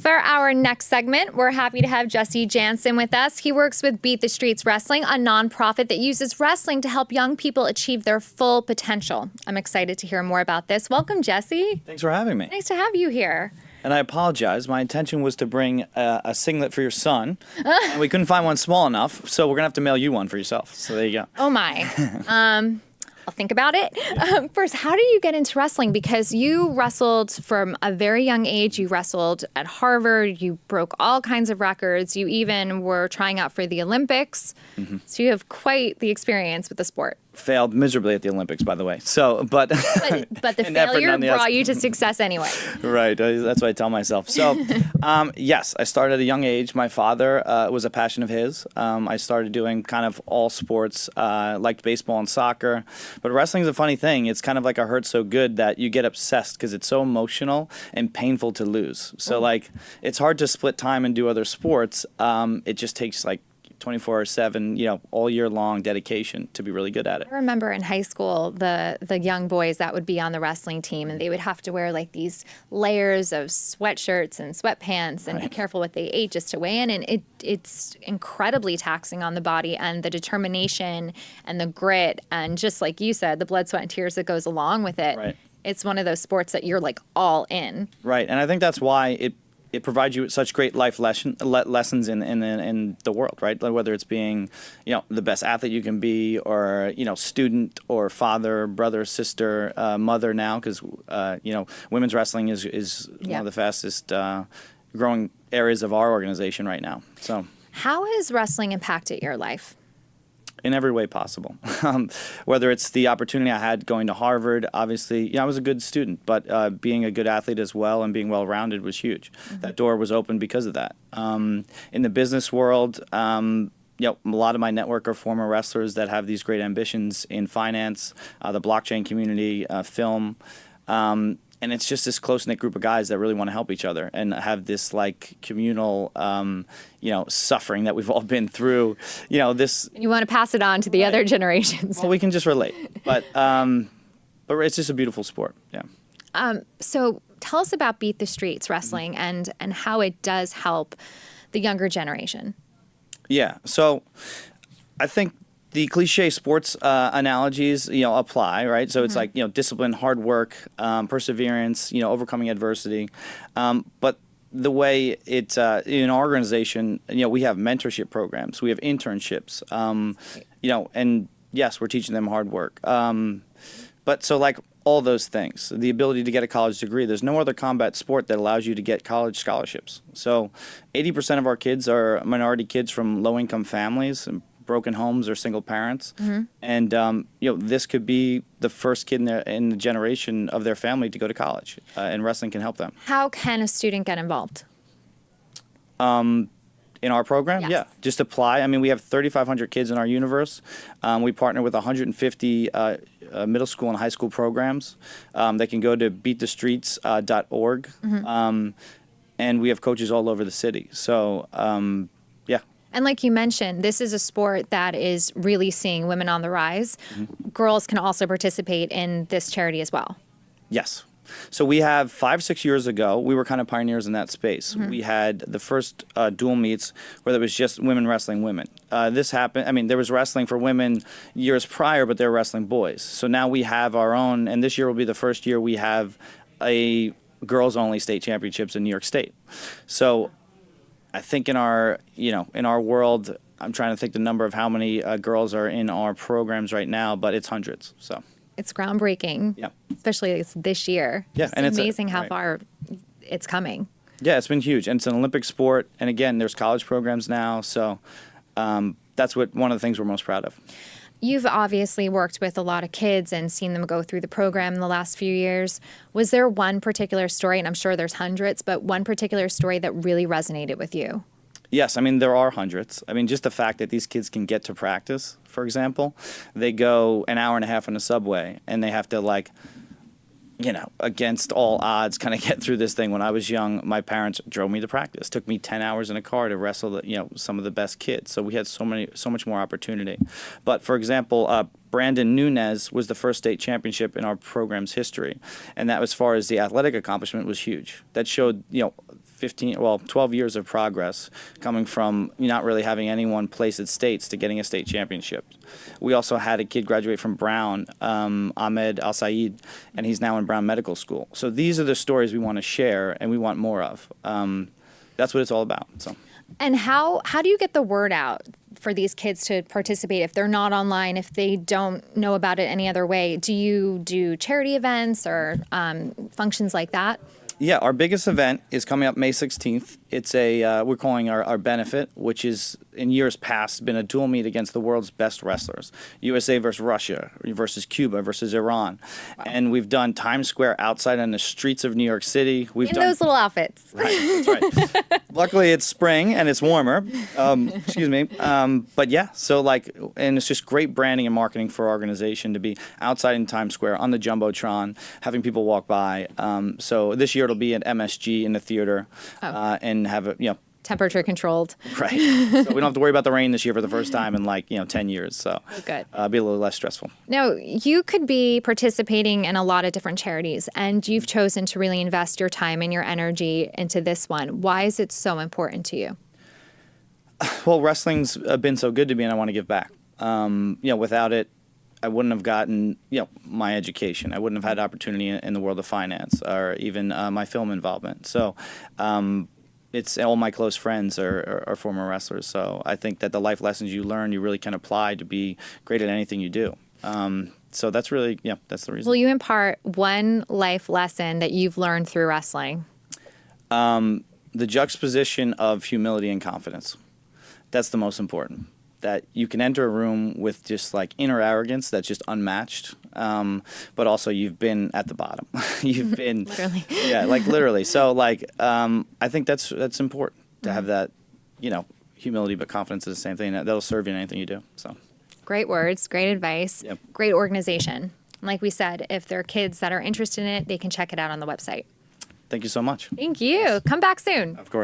For our next segment, we're happy to have Jesse Jantzen with us. He works with Beat the Streets Wrestling, a nonprofit that uses wrestling to help young people achieve their full potential. I'm excited to hear more about this. Welcome, Jesse. Thanks for having me. Nice to have you here. And I apologize. My intention was to bring a singlet for your son, and we couldn't find one small enough, so we're going to have to mail you one for yourself. So there you go. Oh, my. I'll think about it. First, how did you get into wrestling? Because you wrestled from a very young age. You wrestled at Harvard. You broke all kinds of records. You even were trying out for the Olympics. Mm-hmm. So you have quite the experience with the sport. Failed miserably at the Olympics, by the way. So, but the failure brought you to success anyway. Right. That's what I tell myself. So, yes, I started at a young age. My father was a passion of his. I started doing kind of all sports, liked baseball and soccer. But wrestling is a funny thing. It's kind of like a hurt so good that you get obsessed because it's so emotional and painful to lose. So, like, it's hard to split time and do other sports. It just takes, like, 24/7, all year long dedication to be really good at it. I remember in high school, the young boys that would be on the wrestling team, and they would have to wear like these layers of sweatshirts and sweatpants and be careful what they ate just to weigh in. And it's incredibly taxing on the body, and the determination and the grit and just like you said, the blood, sweat, and tears that goes along with it. Right. It's one of those sports that you're like all in. Right. And I think that's why it provides you with such great life lessons in the world, right? Like whether it's being, the best athlete you can be, or student, or father, brother, sister, mother now, because women's wrestling is one of the fastest growing areas of our organization right now. So, how has wrestling impacted your life? In every way possible. Whether it's the opportunity I had going to Harvard, obviously, I was a good student, but being a good athlete as well and being well-rounded was huge. Mm-hmm. That door was open because of that. In the business world, a lot of my network are former wrestlers that have these great ambitions in finance, the blockchain community, film, and it's just this close-knit group of guys that really want to help each other and have this like communal, suffering that we've all been through. This. You want to pass it on to the other generations. Well, we can just relate, but it's just a beautiful sport. Yeah. So tell us about Beat the Streets Wrestling and how it does help the younger generation. Yeah. So I think the cliche sports analogies, apply, right? So it's like, discipline, hard work, perseverance, overcoming adversity. But the way it's in our organization, we have mentorship programs, we have internships, and yes, we're teaching them hard work. But so like all those things, the ability to get a college degree, there's no other combat sport that allows you to get college scholarships. So 80% of our kids are minority kids from low-income families and broken homes or single parents. Mm-hmm. And, this could be the first kid in the generation of their family to go to college, and wrestling can help them. How can a student get involved? In our program? Yes. Yeah, just apply. I mean, we have 3,500 kids in our universe. We partner with 150 middle school and high school programs. They can go to beatthestreets.org. Mm-hmm. And we have coaches all over the city. So, yeah. And like you mentioned, this is a sport that is really seeing women on the rise. Mm-hmm. Girls can also participate in this charity as well. Yes. So we have 5-6 years ago, we were kind of pioneers in that space. Mm-hmm. We had the first dual meets where there was just women wrestling women. This happened, there was wrestling for women years prior, but they were wrestling boys. So now we have our own, and this year will be the first year we have a girls-only state championships in New York State. So I think in our world, I'm trying to think the number of how many girls are in our programs right now, but it's hundreds. So it's groundbreaking. Yeah, especially this year. Yeah, and it's amazing how far it's coming. Yeah, it's been huge, and it's an Olympic sport. And again, there's college programs now, so that's one of the things we're most proud of. You've obviously worked with a lot of kids and seen them go through the program in the last few years. Was there one particular story, and I'm sure there's hundreds, but one particular story that really resonated with you? Yes, there are hundreds. Just the fact that these kids can get to practice, for example. They go an hour and a half on the subway, and they have to, against all odds, kind of get through this thing. When I was young, my parents drove me to practice. It took me 10 hours in a car to wrestle, some of the best kids. So we had so much more opportunity. But for example, Brandon Nunez was the first state championship in our program's history, and that, as far as the athletic accomplishment, was huge. That showed, 12 years of progress, coming from not really having anyone place at states to getting a state championship. We also had a kid graduate from Brown, Ahmed Al Saeed, and he's now in Brown Medical School. So these are the stories we want to share and we want more of. That's what it's all about. So. And how do you get the word out for these kids to participate if they're not online, if they don't know about it any other way? Do you do charity events or functions like that? Yeah, our biggest event is coming up May 16th. It's we're calling our benefit, which is in years past been a dual meet against the world's best wrestlers. USA versus Russia versus Cuba versus Iran. Wow. And we've done Times Square outside on the streets of New York City. We've in done those little outfits. Right, that's right. Luckily, it's spring and it's warmer. Excuse me. But yeah, so and it's just great branding and marketing for our organization to be outside in Times Square on the Jumbotron, having people walk by. So this year it'll be at MSG in the theater and have it, temperature controlled. Right. So we don't have to worry about the rain this year for the first time in 10 years. So good. Be a little less stressful. Now, you could be participating in a lot of different charities, and you've chosen to really invest your time and your energy into this one. Why is it so important to you? Well, wrestling's been so good to me, and I want to give back. Without it, I wouldn't have gotten, my education. I wouldn't have had opportunity in the world of finance or even my film involvement. So it's all my close friends are former wrestlers. So I think that the life lessons you learn, you really can apply to be great at anything you do. So that's really, that's the reason. Will you impart one life lesson that you've learned through wrestling? The juxtaposition of humility and confidence. That's the most important. That you can enter a room with just inner arrogance that's just unmatched, but also you've been at the bottom. You've been literally. Yeah, literally. So I think that's important to have that, humility but confidence is the same thing. That'll serve you in anything you do. So great words, great advice, yep. Great organization. Like we said, if there are kids that are interested in it, they can check it out on the website. Thank you so much. Thank you. Come back soon. Of course.